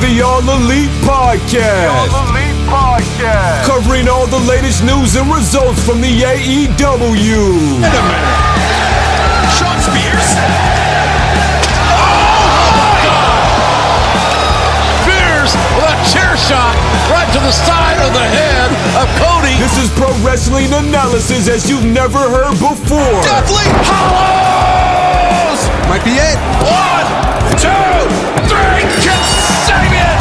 The All Elite Podcast. Covering all the latest news and results from the AEW. Wait a minute. Sean Spears? Oh, Spears with a chair shot right to the side of the head of Cody. This is pro wrestling analysis as you've never heard before. Deathly Hallows! Might be it. 1, 2, 3, Kasabian!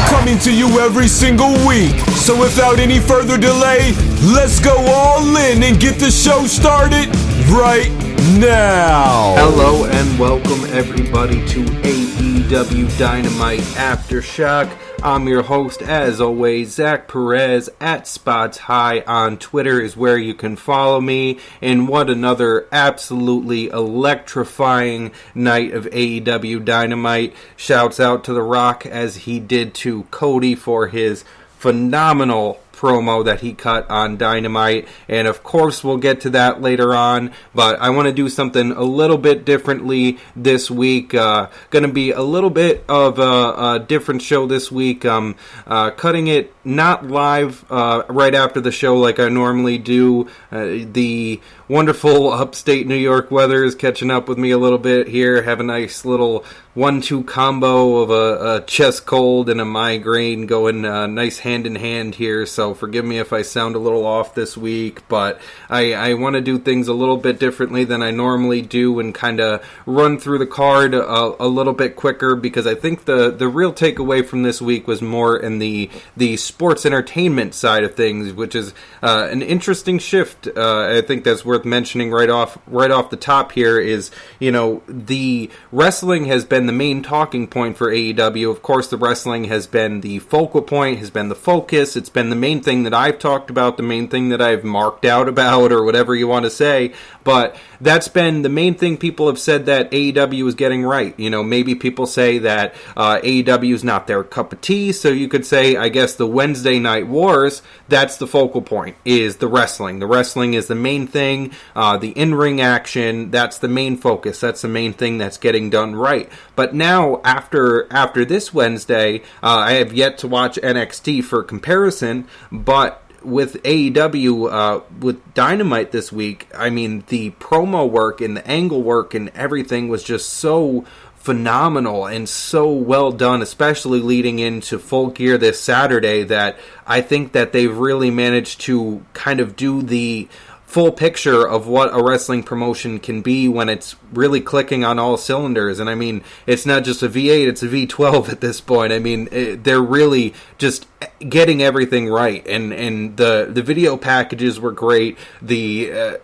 Coming to you every single week. So without any further delay, let's go all in and get the show started right now. Hello and welcome everybody to AEW Dynamite AFTERSHOCK. I'm your host, as always, Zach Perez at Spots High on Twitter is where you can follow me. And what another absolutely electrifying night of AEW Dynamite. Shouts out to The Rock as he did to Cody for his phenomenal promo that he cut on Dynamite, and of course we'll get to that later on, but I want to do something a little bit differently this week. Gonna be a little bit of a different show this week. Cutting it not live right after the show like I normally do. The wonderful upstate New York weather is catching up with me a little bit here. Have a nice little 1-2 combo of a chest cold and a migraine going nice hand in hand here, so forgive me if I sound a little off this week, but I want to do things a little bit differently than I normally do and kind of run through the card a little bit quicker, because I think the real takeaway from this week was more in the sports entertainment side of things, which is an interesting shift. I think that's worth mentioning right off the top here is, you know, the wrestling has been the main talking point for AEW. Of course, the wrestling has been the focal point, has been the focus. It's been the main thing that I've talked about, the main thing that I've marked out about, or whatever you want to say. But that's been the main thing people have said that AEW is getting right. You know, maybe people say that AEW is not their cup of tea, so you could say, I guess, the Wednesday Night Wars, that's the focal point, is the wrestling. The wrestling is the main thing. The in-ring action, that's the main focus. That's the main thing that's getting done right. But now, after this Wednesday, I have yet to watch NXT for comparison, but with AEW, with Dynamite this week, I mean, the promo work and the angle work and everything was just so phenomenal and so well done, especially leading into Full Gear this Saturday, that I think that they've really managed to kind of do the full picture of what a wrestling promotion can be when it's really clicking on all cylinders. And I mean, it's not just a V8, it's a V12 at this point. I mean, they're really just getting everything right. And the video packages were great. The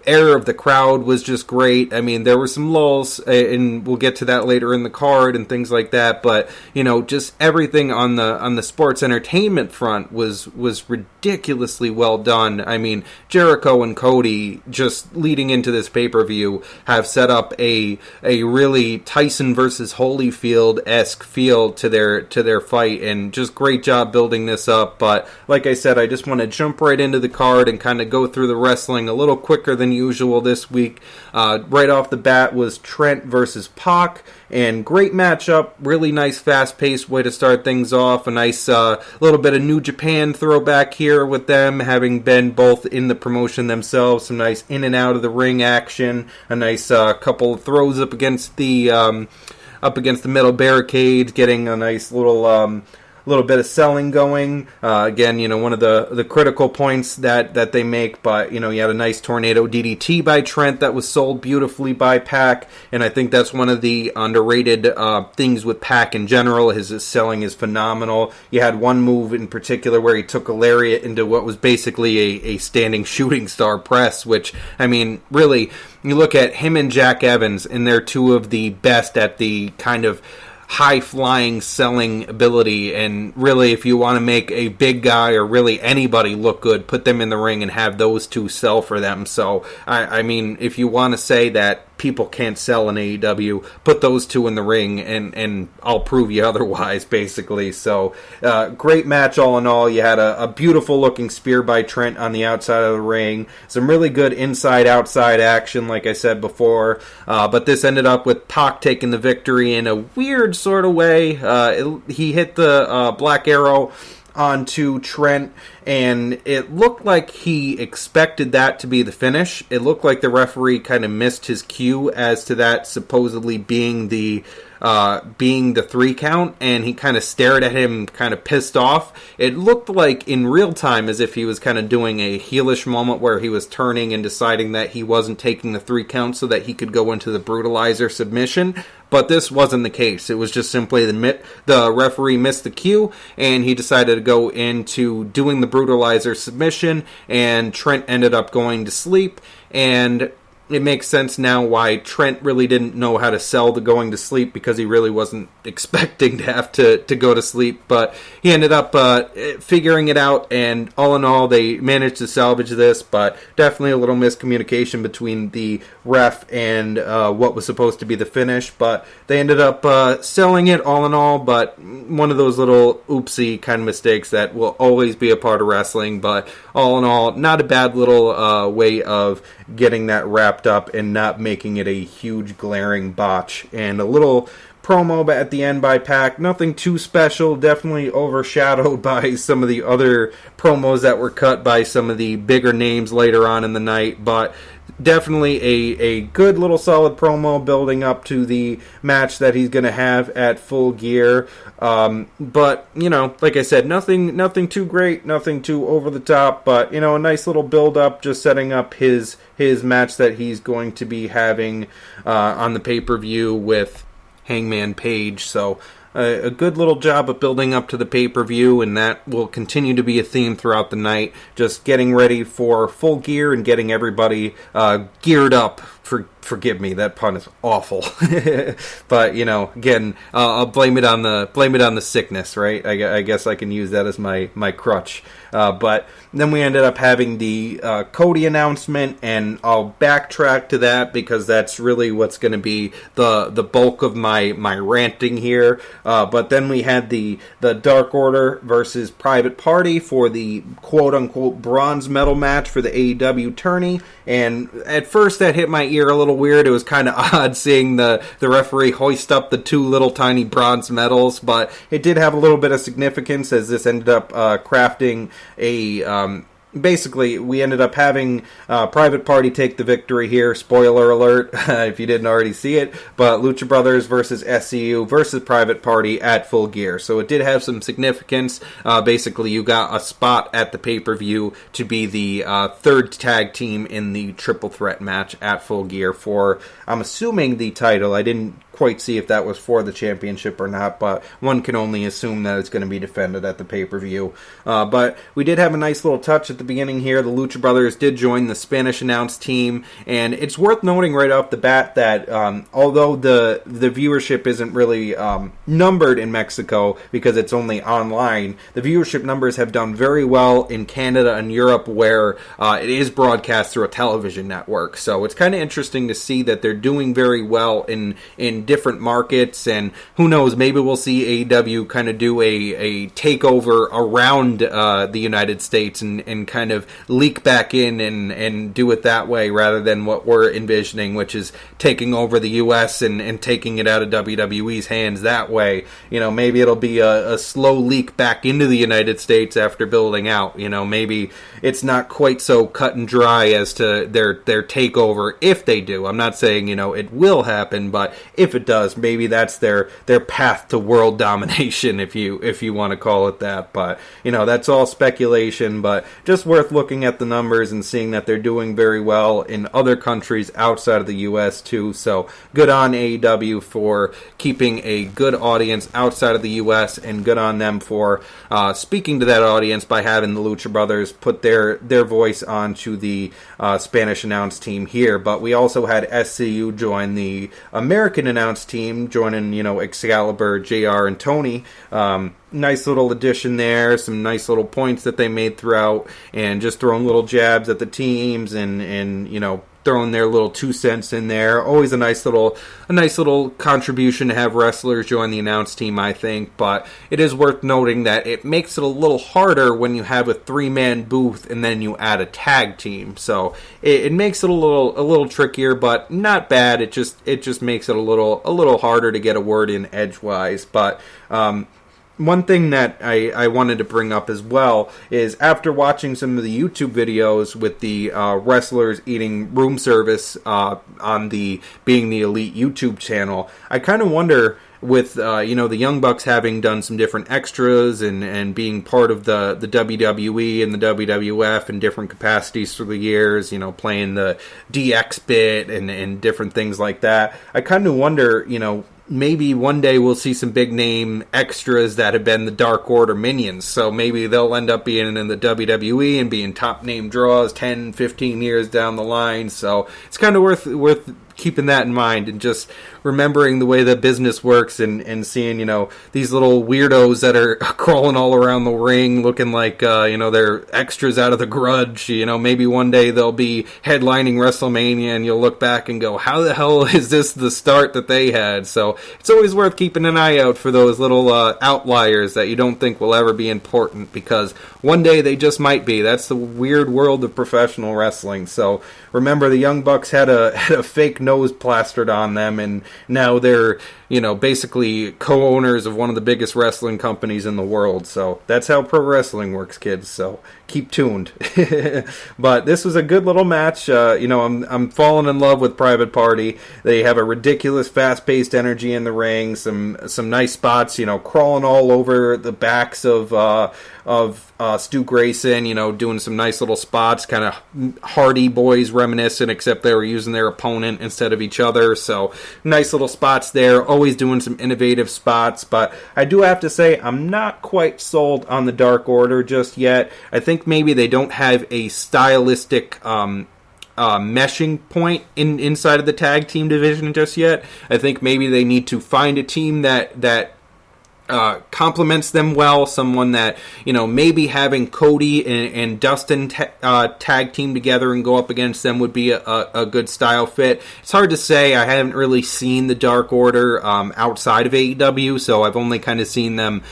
air of the crowd was just great. I mean, there were some lulls, and we'll get to that later in the card and things like that, but, you know, just everything on the sports entertainment front was ridiculously well done. I mean, Jericho and Cody, just leading into this pay-per-view, have set up a really Tyson versus Holyfield-esque feel to their fight, and just great job building this up. But like I said, I just want to jump right into the card and kind of go through the wrestling a little quicker than usual this week. Right off the bat was Trent versus Pac, and great matchup, really nice fast-paced way to start things off. A nice little bit of New Japan throwback here with them, having been both in the promotion themselves. Some nice in and out of the ring action, a nice couple of throws up against the middle barricades, getting a nice little bit of selling going. Again, you know, one of the critical points that they make, but, you know, you had a nice tornado DDT by Trent that was sold beautifully by Pac, and I think that's one of the underrated things with Pac in general. His selling is phenomenal. You had one move in particular where he took a lariat into what was basically a standing shooting star press, which, I mean, really, you look at him and Jack Evans, and they're two of the best at the kind of high-flying selling ability, and really, if you want to make a big guy or really anybody look good, put them in the ring and have those two sell for them. So, I mean, if you want to say that people can't sell in AEW. Put those two in the ring, and I'll prove you otherwise, basically. So, great match all in all. You had a beautiful-looking spear by Trent on the outside of the ring. Some really good inside-outside action, like I said before. But this ended up with Pac taking the victory in a weird sort of way. He hit the Black Arrow onto Trent, and it looked like he expected that to be the finish. It looked like the referee kind of missed his cue as to that supposedly being the 3 count, and he kind of stared at him kind of pissed off. It looked like in real time as if he was kind of doing a heelish moment where he was turning and deciding that he wasn't taking the 3 count so that he could go into the brutalizer submission. But this wasn't the case. It was just simply the referee missed the cue, and he decided to go into doing the brutalizer submission, and Trent ended up going to sleep. And it makes sense now why Trent really didn't know how to sell the going to sleep, because he really wasn't expecting to have to go to sleep. But he ended up figuring it out, and all in all, they managed to salvage this. But definitely a little miscommunication between the ref and what was supposed to be the finish. But they ended up selling it all in all. But one of those little oopsie kind of mistakes that will always be a part of wrestling. But all in all, not a bad little way of getting that wrapped up and not making it a huge glaring botch. And a little promo at the end by Pac, nothing too special, definitely overshadowed by some of the other promos that were cut by some of the bigger names later on in the night, but definitely a good little solid promo building up to the match that he's going to have at Full Gear. But, like I said, nothing too great, nothing too over the top, but, a nice little build up, just setting up his match that he's going to be having on the pay-per-view with Hangman Page. So a good little job of building up to the pay-per-view, and that will continue to be a theme throughout the night. Just getting ready for Full Gear and getting everybody geared up. Forgive me, that pun is awful. But again, I'll blame it on the sickness, right? I guess I can use that as my crutch. But then we ended up having the Cody announcement, and I'll backtrack to that because that's really what's going to be the bulk of my ranting here. But then we had the Dark Order versus Private Party for the quote-unquote bronze medal match for the AEW tourney. And at first that hit my ear a little weird. It was kind of odd seeing the referee hoist up the 2 little tiny bronze medals, but it did have a little bit of significance as this ended up crafting a... Basically, we ended up having Private Party take the victory here. Spoiler alert, if you didn't already see it. But Lucha Brothers versus SCU versus Private Party at Full Gear. So it did have some significance. Basically, you got a spot at the pay-per-view to be the 3rd tag team in the triple threat match at Full Gear for, I'm assuming, the title. I didn't quite see if that was for the championship or not, but one can only assume that it's going to be defended at the pay-per-view. But we did have a nice little touch at the beginning here. The Lucha Brothers did join the Spanish announced team, and it's worth noting right off the bat that although the viewership isn't really numbered in Mexico because it's only online, the viewership numbers have done very well in Canada and Europe where it is broadcast through a television network. So it's kind of interesting to see that they're doing very well in different markets, and who knows, maybe we'll see AEW kind of do a takeover around the United States and kind of leak back in and do it that way rather than what we're envisioning, which is taking over the US and taking it out of WWE's hands that way. Maybe it'll be a slow leak back into the United States after building out. Maybe it's not quite so cut and dry as to their takeover if they do. I'm not saying, it will happen, but if it does, maybe that's their path to world domination, if you want to call it that. But that's all speculation, but just worth looking at the numbers and seeing that they're doing very well in other countries outside of the US too. So good on AEW for keeping a good audience outside of the US, and good on them for speaking to that audience by having the Lucha Brothers put their voice onto the Spanish announced team here. But we also had SCU join the American announced team, joining Excalibur, JR, and Tony. Nice little addition there, some nice little points that they made throughout, and just throwing little jabs at the teams and throwing their little 2 cents in there. Always a nice little contribution to have wrestlers join the announce team, I think. But it is worth noting that it makes it a little harder when you have a 3-man booth and then you add a tag team. So it makes it a little trickier, but not bad. It just makes it a little harder to get a word in edgewise. But one thing that I wanted to bring up as well is after watching some of the YouTube videos with the wrestlers eating room service on the Being the Elite YouTube channel, I kind of wonder with the Young Bucks having done some different extras and being part of the WWE and the WWF in different capacities through the years, playing the DX bit and different things like that, I kind of wonder, maybe one day we'll see some big name extras that have been the Dark Order minions. So maybe they'll end up being in the WWE and being top name draws 10, 15 years down the line. So it's kind of worth keeping that in mind and just remembering the way that business works and seeing, these little weirdos that are crawling all around the ring looking like, they're extras out of The Grudge. Maybe one day they'll be headlining WrestleMania and you'll look back and go, how the hell is this the start that they had? So it's always worth keeping an eye out for those little outliers that you don't think will ever be important, because one day they just might be. That's the weird world of professional wrestling. So remember, the Young Bucks had a fake nose plastered on them, and now they're, basically co-owners of one of the biggest wrestling companies in the world. So that's how pro wrestling works, kids. So keep tuned. But this was a good little match. I'm falling in love with Private Party. They have a ridiculous fast-paced energy in the ring. Some nice spots, crawling all over the backs of Stu Grayson, doing some nice little spots, kind of Hardy Boys reminiscent, except they were using their opponent instead of each other. So nice little spots there. Always doing some innovative spots. But I do have to say, I'm not quite sold on the Dark Order just yet. I think maybe they don't have a stylistic meshing point inside of the tag team division just yet. I think maybe they need to find a team that complements them well. Someone that, maybe having Cody and Dustin tag team together and go up against them would be a good style fit. It's hard to say. I haven't really seen the Dark Order outside of AEW, so I've only kind of seen them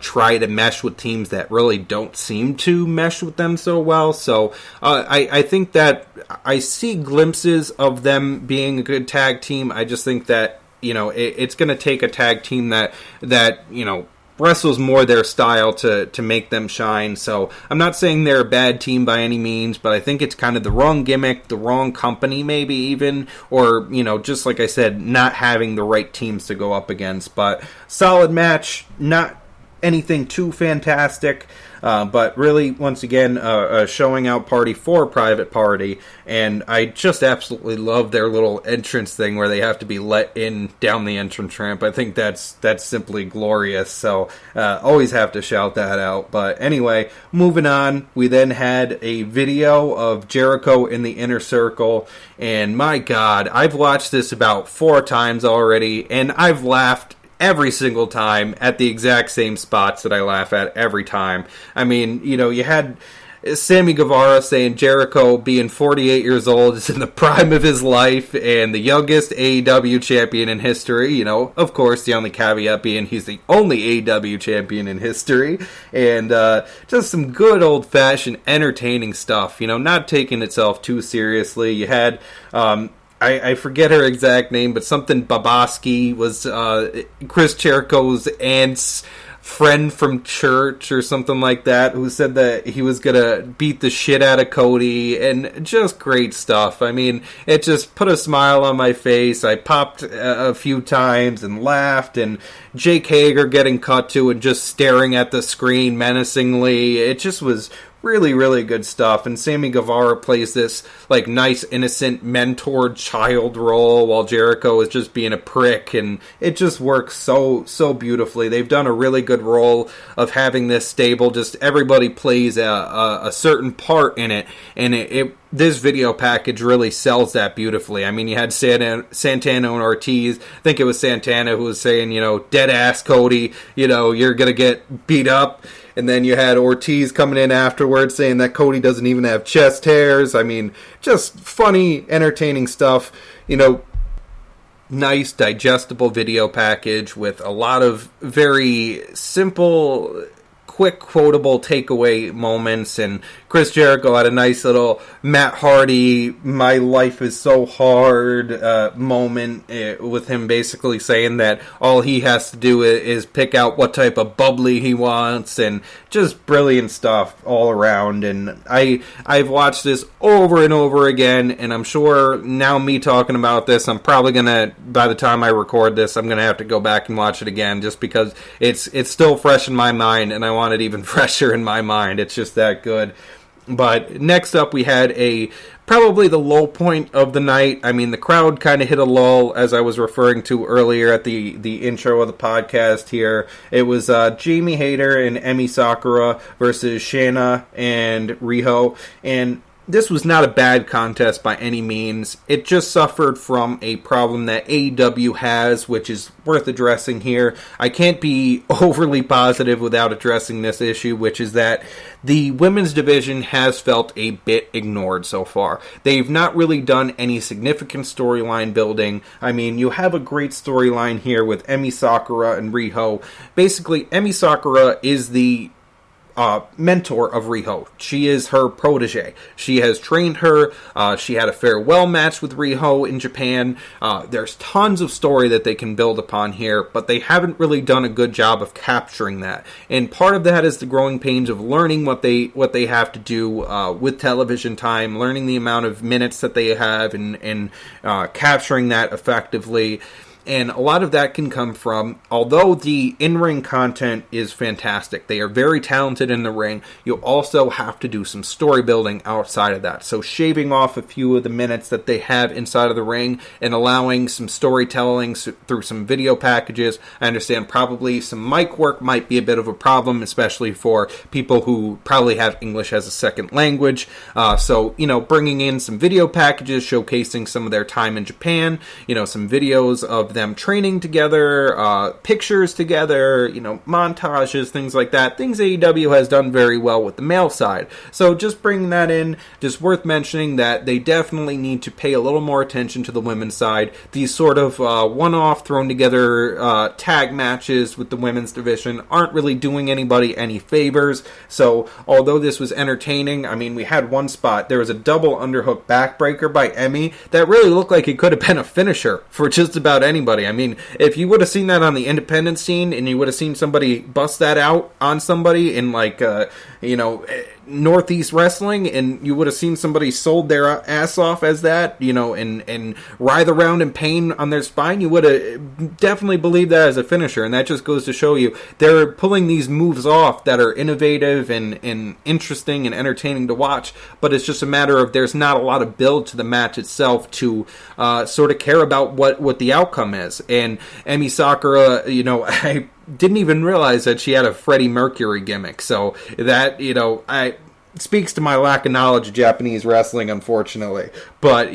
try to mesh with teams that really don't seem to mesh with them so well. So I think that I see glimpses of them being a good tag team. I just think that it's going to take a tag team that wrestles more their style to make them shine. So I'm not saying they're a bad team by any means, but I think it's kind of the wrong gimmick, the wrong company maybe even, or, just like I said, not having the right teams to go up against. But solid match, not anything too fantastic. But really, once again, a showing out party for Private Party, and I just absolutely love their little entrance thing where they have to be let in down the entrance ramp. I think that's simply glorious, so always have to shout that out. But anyway, moving on, we then had a video of Jericho in the Inner Circle, and my God, I've watched this about 4 times already, and I've laughed every single time at the exact same spots that I laugh at every time. I mean, you had Sammy Guevara saying Jericho, being 48 years old, is in the prime of his life and the youngest AEW champion in history. Of course, the only caveat being he's the only AEW champion in history. And just some good old-fashioned entertaining stuff, not taking itself too seriously. You had I forget her exact name, but something Baboski was Chris Jericho's aunt's friend from church or something like that, who said that he was going to beat the shit out of Cody, and just great stuff. I mean, it just put a smile on my face. I popped a few times and laughed, and Jake Hager getting cut to and just staring at the screen menacingly. It just was really, really good stuff. And Sammy Guevara plays this nice, innocent, mentored child role while Jericho is just being a prick, and it just works so beautifully. They've done a really good role of having this stable. Just everybody plays a certain part in it, and this video package really sells that beautifully. I mean, you had Santana and Ortiz. I think it was Santana who was saying, dead ass Cody, you're going to get beat up. And then you had Ortiz coming in afterwards saying that Cody doesn't even have chest hairs. I mean, just funny, entertaining stuff. Nice, digestible video package with a lot of very simple, quick, quotable takeaway moments. And Chris Jericho had a nice little Matt Hardy, my life is so hard moment with him basically saying that all he has to do is pick out what type of bubbly he wants, and just brilliant stuff all around. And I've watched this over and over again, and I'm sure now me talking about this, I'm probably gonna, by the time I record this, I'm gonna have to go back and watch it again, just because it's still fresh in my mind, and I want it even fresher in my mind. It's just that good. But next up, we had probably the low point of the night. I mean, the crowd kind of hit a lull, as I was referring to earlier at the intro of the podcast here. It was Jamie Hayter and Emi Sakura versus Shayna and Riho. And this was not a bad contest by any means. It just suffered from a problem that AEW has, which is worth addressing here. I can't be overly positive without addressing this issue, which is that the women's division has felt a bit ignored so far. They've not really done any significant storyline building. I mean, you have a great storyline here with Emi Sakura and Riho. Basically, Emi Sakura is the mentor of Riho. She is her protege. She has trained her. She had a farewell match with Riho in Japan. There's tons of story that they can build upon here, but they haven't really done a good job of capturing that. And part of that is the growing pains of learning what they have to do with television time, learning the amount of minutes that they have, and capturing that effectively. And a lot of that can come from, although the in-ring content is fantastic, they are very talented in the ring, you also have to do some story building outside of that. So shaving off a few of the minutes that they have inside of the ring and allowing some storytelling through some video packages. I understand probably some mic work might be a bit of a problem, especially for people who probably have English as a second language. So, bringing in some video packages showcasing some of their time in Japan, some videos of them training together, pictures together, montages, things like that. Things AEW has done very well with the male side. So just bringing that in, just worth mentioning that they definitely need to pay a little more attention to the women's side. These sort of one-off thrown together tag matches with the women's division aren't really doing anybody any favors. So although this was entertaining, I mean, we had one spot, there was a double underhook backbreaker by Emi that really looked like it could have been a finisher for just about anybody. I mean, if you would have seen that on the independent scene and you would have seen somebody bust that out on somebody in Northeast Wrestling, and you would have seen somebody sold their ass off as that, and writhe around in pain on their spine, you would have definitely believed that as a finisher. And that just goes to show you they're pulling these moves off that are innovative and interesting and entertaining to watch, but it's just a matter of there's not a lot of build to the match itself to sort of care about what the outcome is. And Emi Sakura, I didn't even realize that she had a Freddie Mercury gimmick. So that, speaks to my lack of knowledge of Japanese wrestling, unfortunately. But,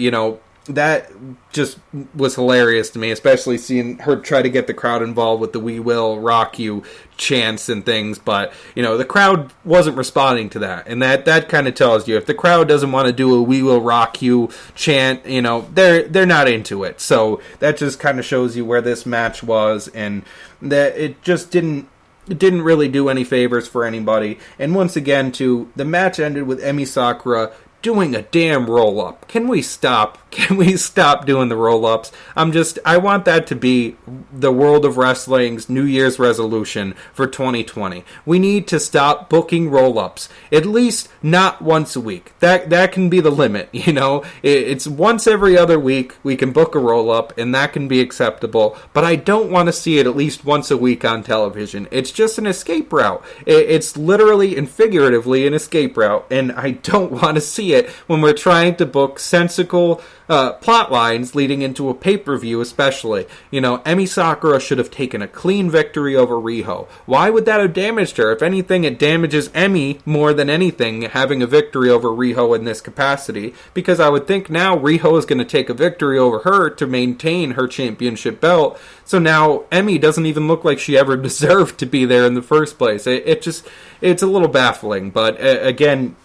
that just was hilarious to me, especially seeing her try to get the crowd involved with the "We Will Rock You" chants and things. But, the crowd wasn't responding to that. And that kind of tells you, if the crowd doesn't want to do a "We Will Rock You" chant, they're not into it. So that just kind of shows you where this match was, and that it just didn't really do any favors for anybody. And once again, too, the match ended with Emi Sakura doing a damn roll-up. Can we stop? Can we stop doing the roll-ups? I want that to be the World of Wrestling's New Year's resolution for 2020. We need to stop booking roll-ups. At least not once a week. That can be the limit, It's once every other week we can book a roll-up, and that can be acceptable. But I don't want to see it at least once a week on television. It's just an escape route. It's literally and figuratively an escape route, and I don't want to see it when we're trying to book sensical plot lines leading into a pay-per-view especially. Emi Sakura should have taken a clean victory over Riho. Why would that have damaged her? If anything, it damages Emi more than anything, having a victory over Riho in this capacity, because I would think now Riho is going to take a victory over her to maintain her championship belt. So now Emi doesn't even look like she ever deserved to be there in the first place. It's a little baffling, but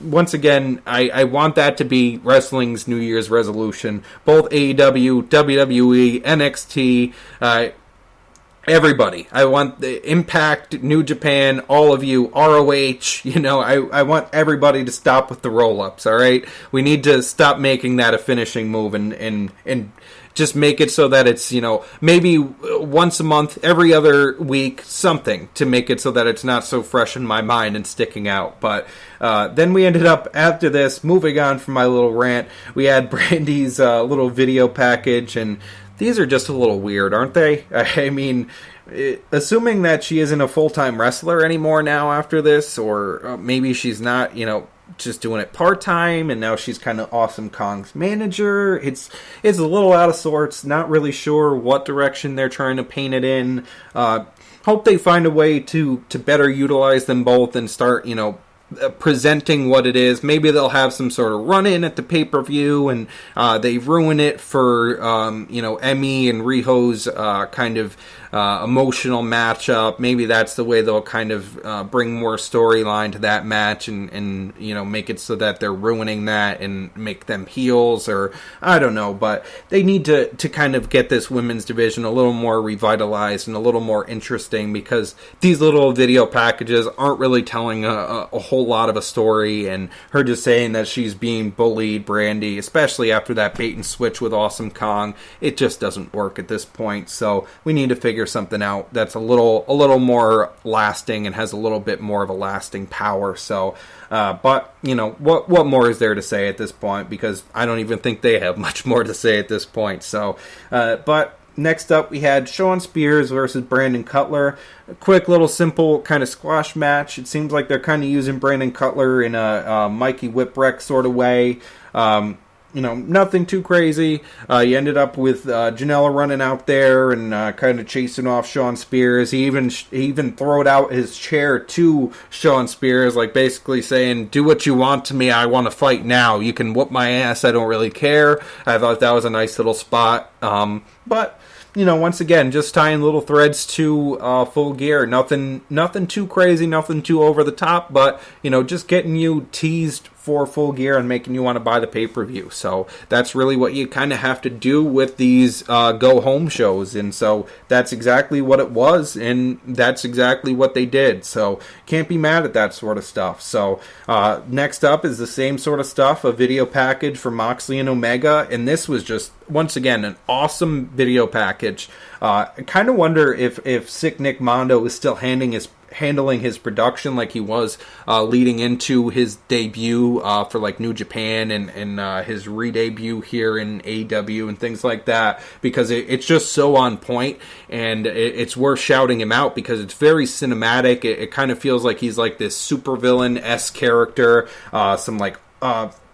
once again, I want that to be wrestling's New Year's resolution. Both AEW, WWE, NXT, everybody. I want the Impact, New Japan, all of you, ROH, I want everybody to stop with the roll-ups, all right? We need to stop making that a finishing move and just make it so that it's, maybe once a month, every other week, something to make it so that it's not so fresh in my mind and sticking out. But then we ended up, after this, moving on from my little rant, we had Brandy's little video package, and these are just a little weird, aren't they? I mean, assuming that she isn't a full-time wrestler anymore now after this, or maybe she's not, just doing it part-time, and now she's kind of Awesome Kong's manager. It's a little out of sorts, not really sure what direction they're trying to paint it in. Hope they find a way to better utilize them both and start, presenting what it is. Maybe they'll have some sort of run-in at the pay-per-view, and they ruin it for, Emi and Riho's kind of emotional matchup. Maybe that's the way they'll kind of bring more storyline to that match and make it so that they're ruining that and make them heels, or I don't know, but they need to kind of get this women's division a little more revitalized and a little more interesting, because these little video packages aren't really telling a whole lot of a story, and her just saying that she's being bullied, Brandy, especially after that bait and switch with Awesome Kong, it just doesn't work at this point. So we need to figure something out that's a little more lasting and has a little bit more of a lasting power. So but what more is there to say at this point, because I don't even think they have much more to say at this point. So but next up, we had Shawn Spears versus Brandon Cutler. A quick little simple kind of squash match. It seems like they're kind of using Brandon Cutler in a Mikey Whipwreck sort of way. Nothing too crazy. You ended up with Janela running out there and kind of chasing off Shawn Spears. He even throwed out his chair to Shawn Spears, like basically saying, "Do what you want to me. I want to fight now. You can whoop my ass. I don't really care." I thought that was a nice little spot. But once again, just tying little threads to Full Gear. Nothing too crazy, nothing too over the top, but just getting you teased for Full Gear and making you want to buy the pay-per-view. So that's really what you kind of have to do with these go-home shows, and so that's exactly what it was, and that's exactly what they did. So can't be mad at that sort of stuff. So next up is the same sort of stuff, a video package for Moxley and Omega, and this was just, once again, an awesome video package. I kind of wonder if Sick Nick Mondo is still handling his production like he was leading into his debut for like New Japan and his re-debut here in AEW and things like that, because it's just so on point, and it's worth shouting him out because it's very cinematic. It kind of feels like he's like this supervillain-esque character. Some like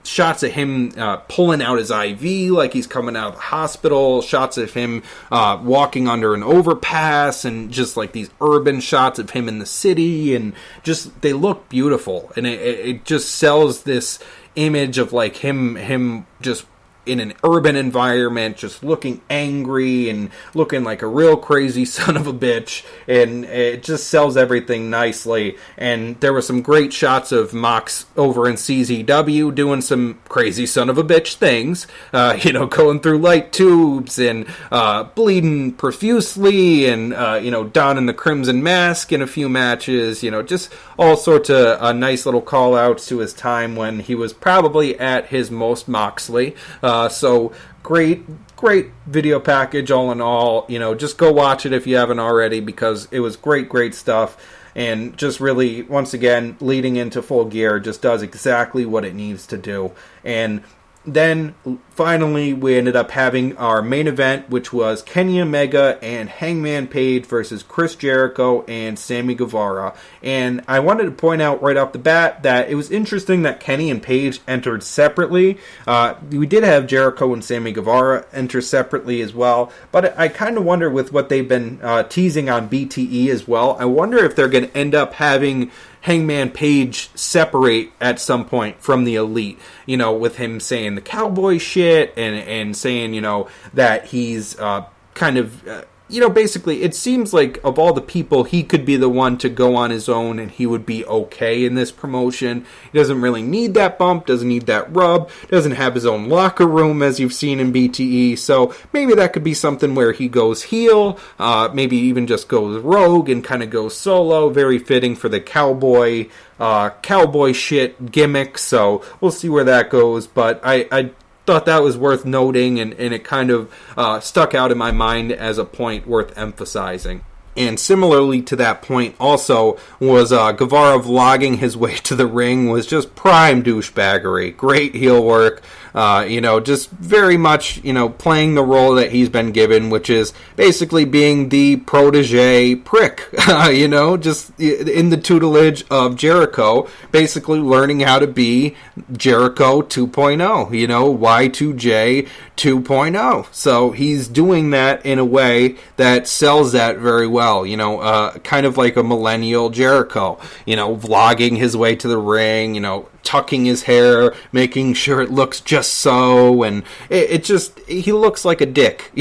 shots of him pulling out his IV like he's coming out of the hospital, shots of him walking under an overpass, and just like these urban shots of him in the city, and just they look beautiful, and it just sells this image of like him just in an urban environment, just looking angry and looking like a real crazy son of a bitch, and it just sells everything nicely. And there were some great shots of Mox over in CZW doing some crazy son of a bitch things, going through light tubes and bleeding profusely, and donning the Crimson Mask in a few matches, just all sorts of nice little call outs to his time when he was probably at his most Moxley. So great video package all in all. Just go watch it if you haven't already, because it was great stuff. And just really, once again, leading into Full Gear, just does exactly what it needs to do. And then finally we ended up having our main event, which was Kenny Omega and Hangman Page versus Chris Jericho and Sammy Guevara. And I wanted to point out right off the bat that it was interesting that Kenny and Page entered separately. We did have Jericho and Sammy Guevara enter separately as well, but I kind of wonder with what they've been teasing on BTE as well, I wonder if they're going to end up having Hangman Page separate at some point from the Elite, with him saying the cowboy shit and saying, that he's basically it seems like of all the people, he could be the one to go on his own and he would be okay in this promotion. He doesn't really need that bump, doesn't need that rub, doesn't have his own locker room as you've seen in BTE, so maybe that could be something where he goes heel, maybe even just goes rogue and kind of goes solo, very fitting for the cowboy shit gimmick, so we'll see where that goes, but I thought that was worth noting, and it kind of stuck out in my mind as a point worth emphasizing. And similarly to that point also was Guevara vlogging his way to the ring was just prime douchebaggery. Great heel work. Just very much, playing the role that he's been given, which is basically being the protege prick, just in the tutelage of Jericho, basically learning how to be Jericho 2.0, Y2J 2.0. So he's doing that in a way that sells that very well, kind of like a millennial Jericho, vlogging his way to the ring, tucking his hair, making sure it looks just so, and he looks like a dick,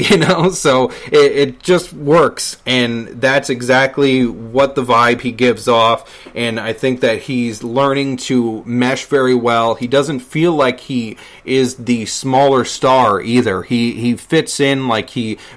so it just works, and that's exactly what the vibe he gives off, and I think that he's learning to mesh very well. He doesn't feel like he is the smaller star either. He fits in like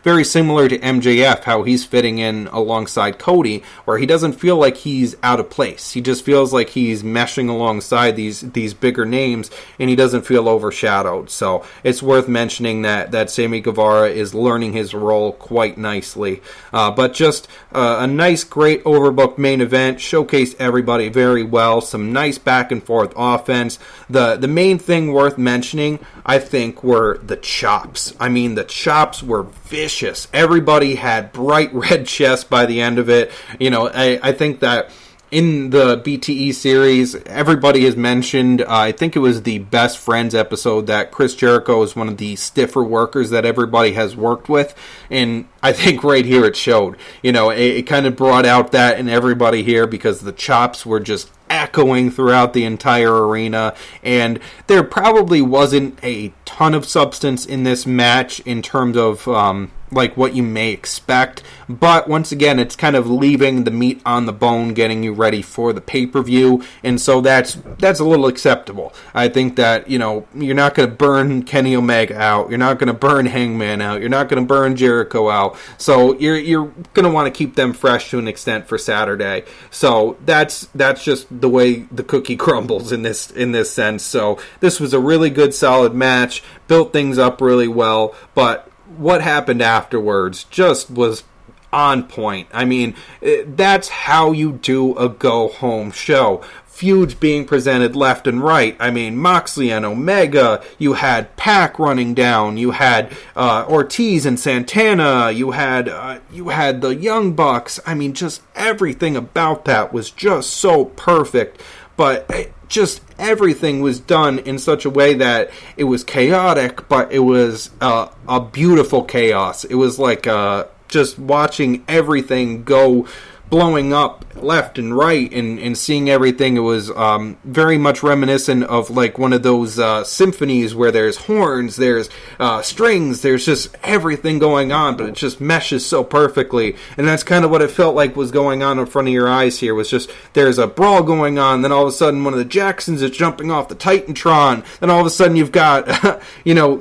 very similar to MJF, how he's fitting in alongside Cody, where he doesn't feel like he's out of place. He just feels like he's meshing alongside these bigger names, and he doesn't feel overshadowed. So it's worth mentioning that Sammy Guevara is learning his role quite nicely. But just a nice, great overbooked main event, showcased everybody very well, some nice back and forth offense. The main thing worth mentioning, I think, were the chops. I mean, the chops were vicious. Everybody had bright red chests by the end of it. I think that in the BTE series, everybody has mentioned, I think it was the Best Friends episode, that Chris Jericho is one of the stiffer workers that everybody has worked with, and I think right here it showed. It kind of brought out that in everybody here, because the chops were just echoing throughout the entire arena, and there probably wasn't a ton of substance in this match in terms of like what you may expect, but once again, it's kind of leaving the meat on the bone, getting you ready for the pay-per-view, and so that's a little acceptable. I think that, you're not going to burn Kenny Omega out, you're not going to burn Hangman out, you're not going to burn Jericho out, so you're going to want to keep them fresh to an extent for Saturday. So that's just the way the cookie crumbles in this sense. So this was a really good, solid match, built things up really well, but what happened afterwards just was on point. I mean, that's how you do a go-home show. Feuds being presented left and right. I mean, Moxley and Omega, you had Pac running down, you had Ortiz and Santana, you had the Young Bucks. I mean, just everything about that was just so perfect. But just everything was done in such a way that it was chaotic, but it was a beautiful chaos. It was like just watching everything go blowing up left and right and seeing everything. It was very much reminiscent of like one of those symphonies where there's horns, there's strings, there's just everything going on, but it just meshes so perfectly. And that's kind of what it felt like was going on in front of your eyes here. Was just there's a brawl going on, then all of a sudden one of the Jacksons is jumping off the Titantron, then all of a sudden you've got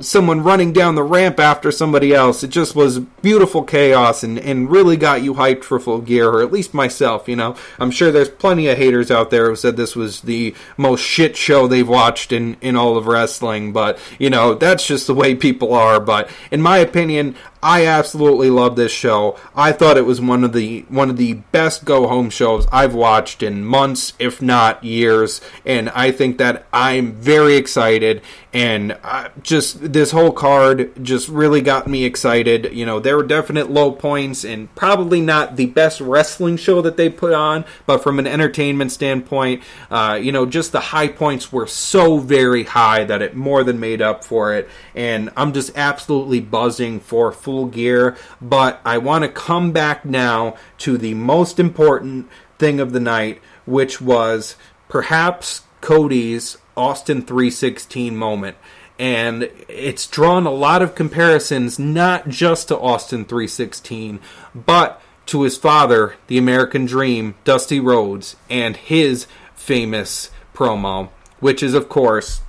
someone running down the ramp after somebody else. It just was beautiful chaos and really got you hyped for Full Gear, or at least myself. I'm sure there's plenty of haters out there who said this was the most shit show they've watched in all of wrestling, but that's just the way people are. But in my opinion, I absolutely love this show. I thought it was one of the best go-home shows I've watched in months, if not years, and I think that I'm very excited, and just this whole card just really got me excited. You know, there were definite low points, and probably not the best wrestling show that they put on, but from an entertainment standpoint, just the high points were so very high that it more than made up for it, and I'm just absolutely buzzing for Full Gear. But I want to come back now to the most important thing of the night, which was perhaps Cody's Austin 316 moment. And it's drawn a lot of comparisons, not just to Austin 316, but to his father, the American Dream, Dusty Rhodes, and his famous promo, which is, of course,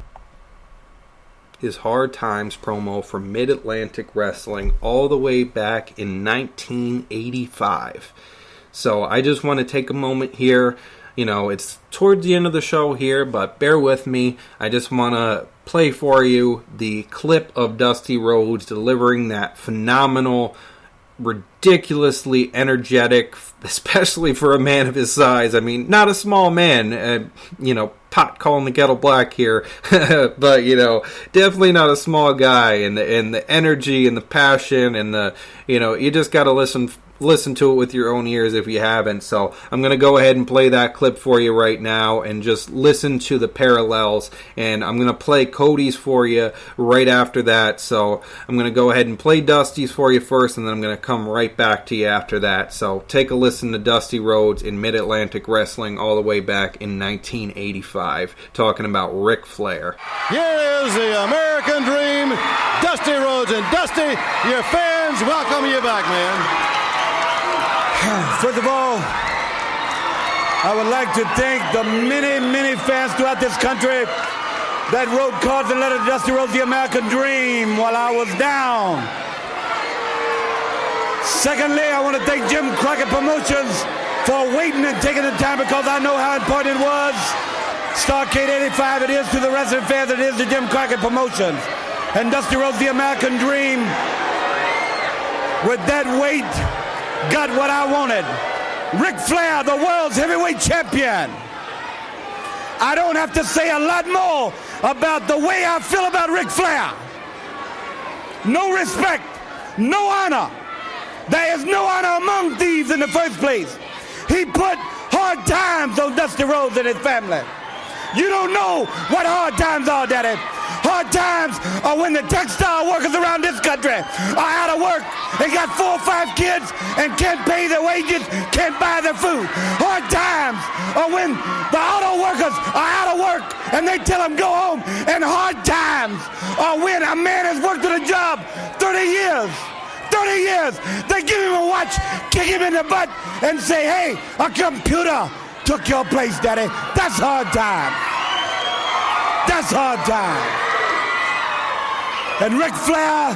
his Hard Times promo from Mid-Atlantic Wrestling all the way back in 1985. So I just want to take a moment here. You know, it's towards the end of the show here, but bear with me. I just want to play for you the clip of Dusty Rhodes delivering that phenomenal, ridiculously energetic, especially for a man of his size. I mean, not a small man, pot calling the kettle black here, but, definitely not a small guy, and the energy and the passion and you just got to listen to it with your own ears if you haven't. So I'm going to go ahead and play that clip for you right now and just listen to the parallels, and I'm going to play Cody's for you right after that. So I'm going to go ahead and play Dusty's for you first, and then I'm going to come right back to you after that. So take a listen to Dusty Rhodes in Mid-Atlantic Wrestling all the way back in 1985, talking about Ric Flair. Here is the American Dream, Dusty Rhodes. And Dusty, your fans welcome you back, man. First of all, I would like to thank the many, many fans throughout this country that wrote cards and letters to Dusty Rhodes, the American Dream, while I was down. Secondly, I want to thank Jim Crockett Promotions for waiting and taking the time, because I know how important it was. Starrcade 85 it is to the wrestling fans, it is to Jim Crockett Promotions. And Dusty Rhodes, the American Dream, with that weight, got what I wanted. Ric Flair, the world's heavyweight champion. I don't have to say a lot more about the way I feel about Ric Flair. No respect, no honor. There is no honor among thieves in the first place. He put hard times on Dusty Rhodes and his family. You don't know what hard times are, Daddy. Hard times are when the textile workers around this country are out of work and got 4 or 5 kids and can't pay their wages, can't buy their food. Hard times are when the auto workers are out of work and they tell them go home. And hard times are when a man has worked at a job 30 years. 30 years. They give him a watch, kick him in the butt, and say, hey, a computer took your place, Daddy. That's hard time. That's hard time. And Ric Flair,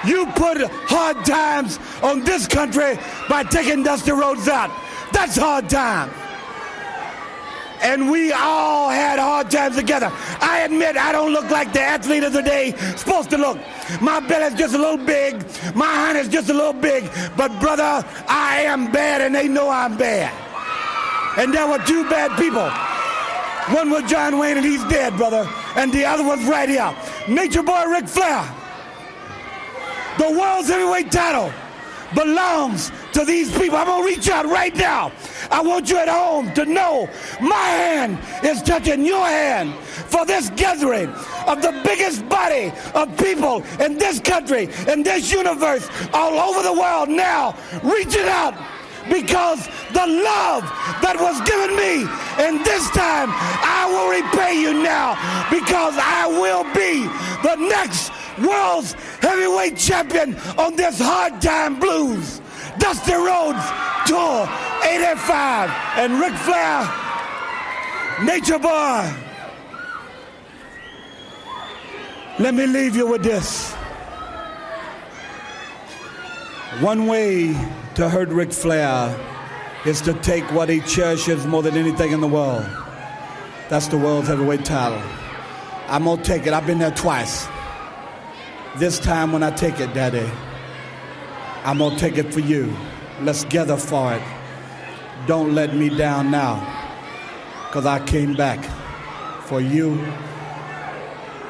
you put hard times on this country by taking Dusty Rhodes out. That's hard time. And we all had hard times together. I admit I don't look like the athlete of the day supposed to look. My belly's just a little big. My hand is just a little big. But brother, I am bad and they know I'm bad. And there were 2 bad people. One was John Wayne and he's dead, brother. And the other one's right here. Nature Boy Ric Flair. The world's heavyweight title belongs to these people. I'm going to reach out right now. I want you at home to know my hand is touching your hand for this gathering of the biggest body of people in this country, in this universe, all over the world now. Reach it out. Because the love that was given me, and this time I will repay you now, because I will be the next world's heavyweight champion on this Hard Time Blues. Dusty Rhodes Tour 85 and Ric Flair, Nature Boy. Let me leave you with this. One way to hurt Ric Flair is to take what he cherishes more than anything in the world. That's the world's heavyweight title. I'm gonna take it. I've been there twice. This time when I take it, Daddy, I'm going to take it for you. Let's gather for it. Don't let me down now, because I came back for you,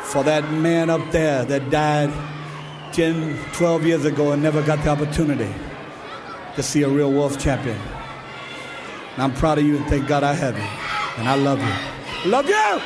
for that man up there that died 10, 12 years ago and never got the opportunity to see a real world champion. And I'm proud of you, and thank God I have you. And I love you. Love you!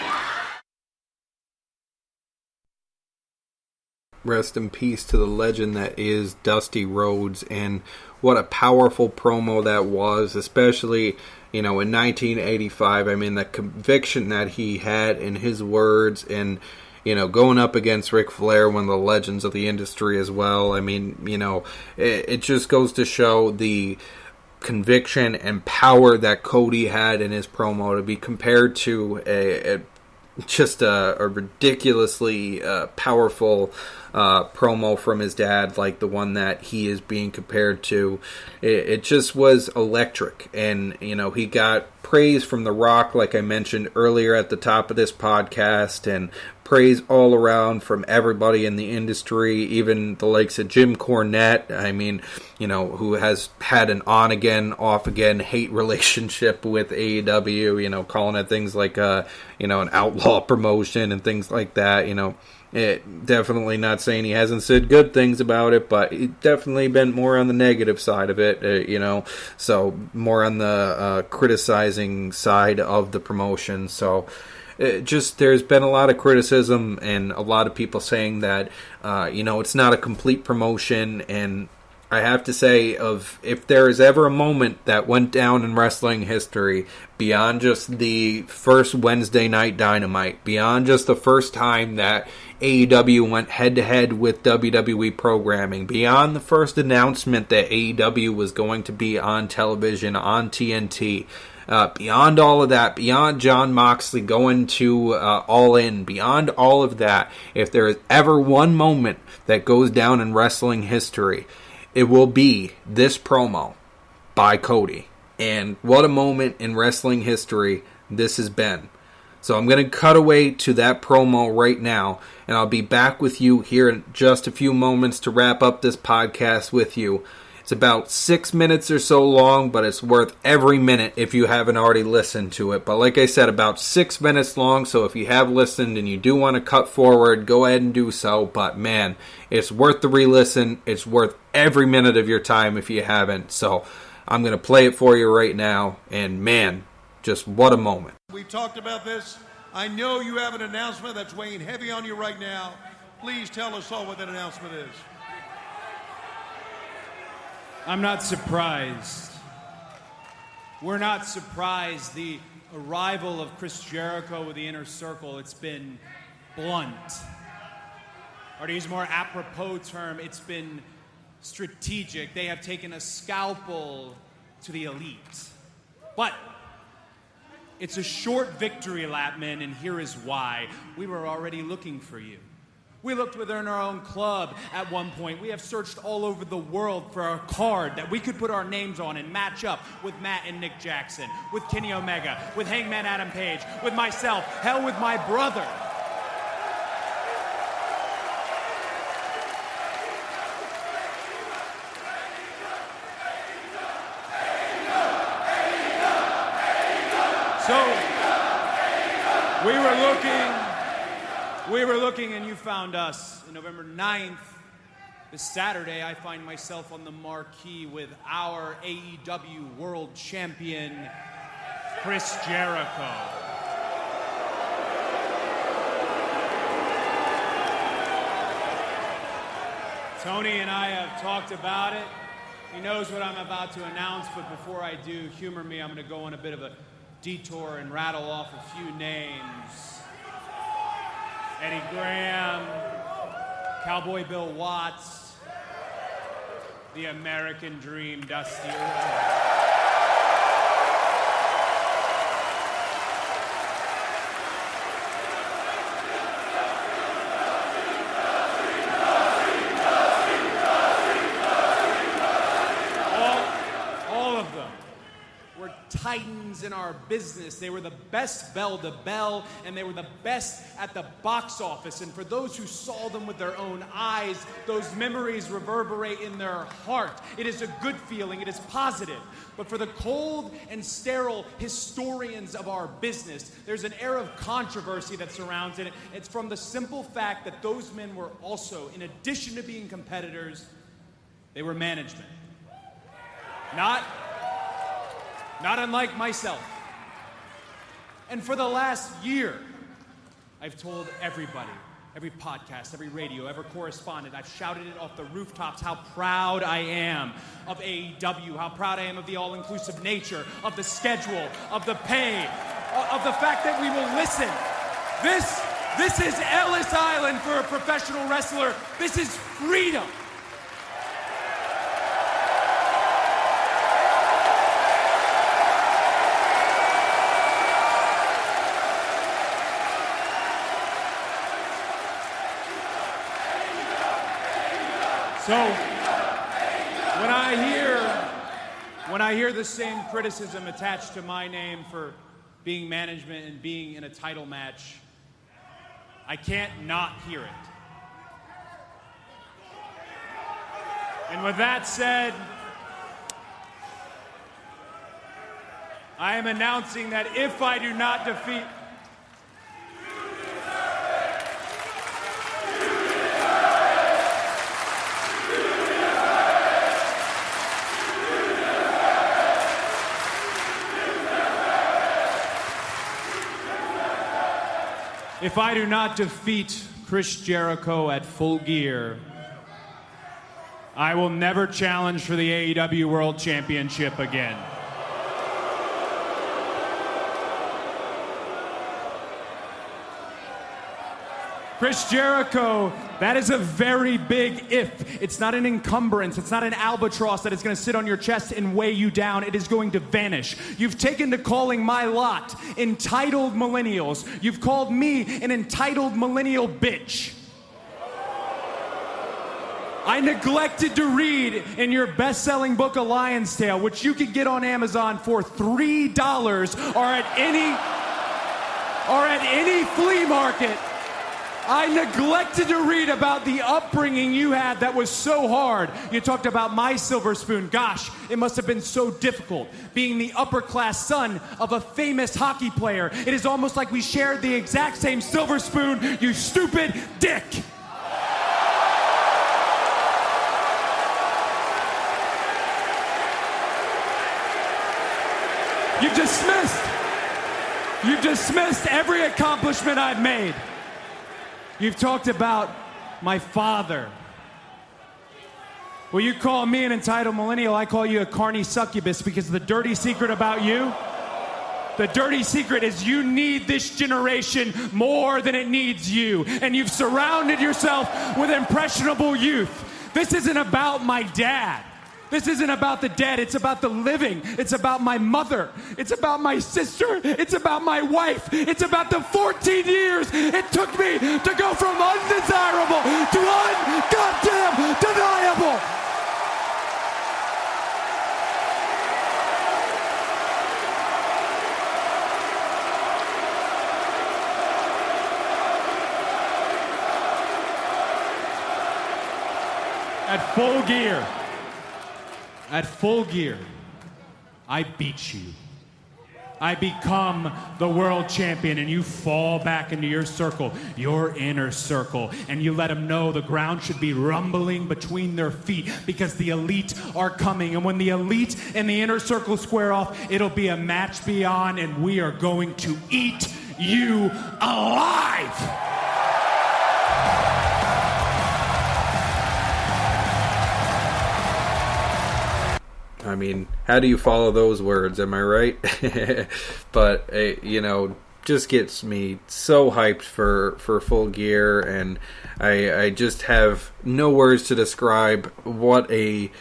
Rest in peace to the legend that is Dusty Rhodes, and what a powerful promo that was, especially, in 1985. I mean, the conviction that he had in his words, and, going up against Ric Flair, one of the legends of the industry as well. I mean, it just goes to show the conviction and power that Cody had in his promo, to be compared to a ridiculously powerful promo from his dad, like the one that he is being compared to. It just was electric, and he got praise from The Rock, like I mentioned earlier at the top of this podcast, and praise all around from everybody in the industry, even the likes of Jim Cornette. I mean, who has had an on-again, off-again hate relationship with AEW, calling it things like, an outlaw promotion and things like that, Definitely not saying he hasn't said good things about it, but he's definitely been more on the negative side of it, so more on the criticizing side of the promotion. So there's been a lot of criticism and a lot of people saying that, it's not a complete promotion. And I have to say, if there is ever a moment that went down in wrestling history, beyond just the first Wednesday night Dynamite, beyond just the first time that AEW went head-to-head with WWE programming, beyond the first announcement that AEW was going to be on television, on TNT, beyond all of that, beyond Jon Moxley going to All In, beyond all of that, if there is ever one moment that goes down in wrestling history, it will be this promo by Cody. And what a moment in wrestling history this has been. So I'm going to cut away to that promo right now, and I'll be back with you here in just a few moments to wrap up this podcast with you. It's about 6 minutes or so long, but it's worth every minute if you haven't already listened to it. But like I said, about 6 minutes long, so if you have listened and you do want to cut forward, go ahead and do so. But man, it's worth the re-listen. It's worth every minute of your time if you haven't. So I'm going to play it for you right now, and man, just what a moment. We talked about this. I know you have an announcement that's weighing heavy on you right now. Please tell us all what that announcement is. I'm not surprised. We're not surprised. The arrival of Chris Jericho with the Inner Circle, it's been blunt. Or to use a more apropos term, it's been strategic. They have taken a scalpel to the elite. But it's a short victory lap, men, and here is why. We were already looking for you. We looked within our own club at one point. We have searched all over the world for a card that we could put our names on and match up with Matt and Nick Jackson, with Kenny Omega, with Hangman Adam Page, with myself, hell, with my brother. So, we were looking and you found us. On November 9th, this Saturday, I find myself on the marquee with our AEW World Champion, Chris Jericho. Tony and I have talked about it. He knows what I'm about to announce, but before I do, humor me, I'm going to go on a bit of a detour and rattle off a few names. Eddie Graham, Cowboy Bill Watts, the American Dream, Dusty Rhodes. All of them were titans in our business. They were the best bell to bell, and they were the best at the box office. And for those who saw them with their own eyes, those memories reverberate in their heart. It is a good feeling. It is positive. But for the cold and sterile historians of our business, there's an air of controversy that surrounds it. It's from the simple fact that those men were also, in addition to being competitors, they were management. Not unlike myself. And for the last year, I've told everybody, every podcast, every radio, every correspondent, I've shouted it off the rooftops how proud I am of AEW, how proud I am of the all-inclusive nature, of the schedule, of the pay, of the fact that we will listen. This is Ellis Island for a professional wrestler. This is freedom. So, when I hear the same criticism attached to my name for being management and being in a title match, I can't not hear it. And with that said, I am announcing that if I do not defeat Chris Jericho at Full Gear, I will never challenge for the AEW World Championship again. Chris Jericho, that is a very big if. It's not an encumbrance. It's not an albatross that is going to sit on your chest and weigh you down. It is going to vanish. You've taken to calling my lot entitled millennials. You've called me an entitled millennial bitch. I neglected to read in your best-selling book, A Lion's Tale, which you can get on Amazon for $3 or at any flea market. I neglected to read about the upbringing you had that was so hard. You talked about my silver spoon. Gosh, it must have been so difficult being the upper-class son of a famous hockey player. It is almost like we shared the exact same silver spoon, you stupid dick. You've dismissed every accomplishment I've made. You've talked about my father. Well, you call me an entitled millennial, I call you a carny succubus, because the dirty secret about you, the dirty secret is you need this generation more than it needs you. And you've surrounded yourself with impressionable youth. This isn't about my dad. This isn't about the dead, it's about the living. It's about my mother. It's about my sister. It's about my wife. It's about the 14 years it took me to go from undesirable to un-goddamn deniable. At Full Gear, I beat you. I become the world champion, and you fall back into your circle, your inner circle, and you let them know the ground should be rumbling between their feet because the elite are coming. And when the elite and the inner circle square off, it'll be a match beyond, and we are going to eat you alive. I mean, how do you follow those words? Am I right? But, just gets me so hyped for Full Gear, and I just have no words to describe what a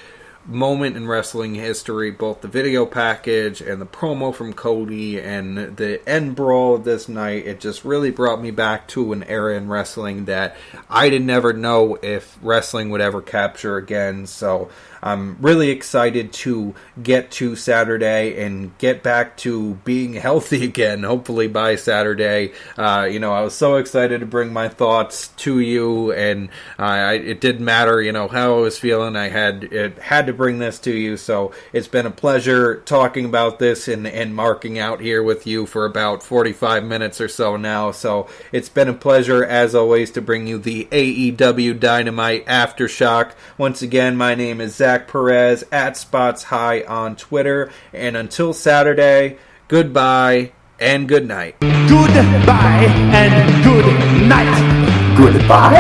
moment in wrestling history, both the video package and the promo from Cody and the end brawl of this night. It just really brought me back to an era in wrestling that I did never know if wrestling would ever capture again. So I'm really excited to get to Saturday and get back to being healthy again, hopefully by Saturday. I was so excited to bring my thoughts to you, and it didn't matter, how I was feeling. I had to bring this to you, so it's been a pleasure talking about this and marking out here with you for about 45 minutes or so now. So it's been a pleasure, as always, to bring you the AEW Dynamite Aftershock. Once again, my name is Zach Perez at Spots High on Twitter, and until Saturday, goodbye and good night. Goodbye and good night. Goodbye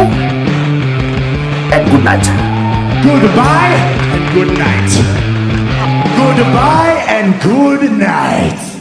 and good night. Goodbye and good night. Goodbye and good night.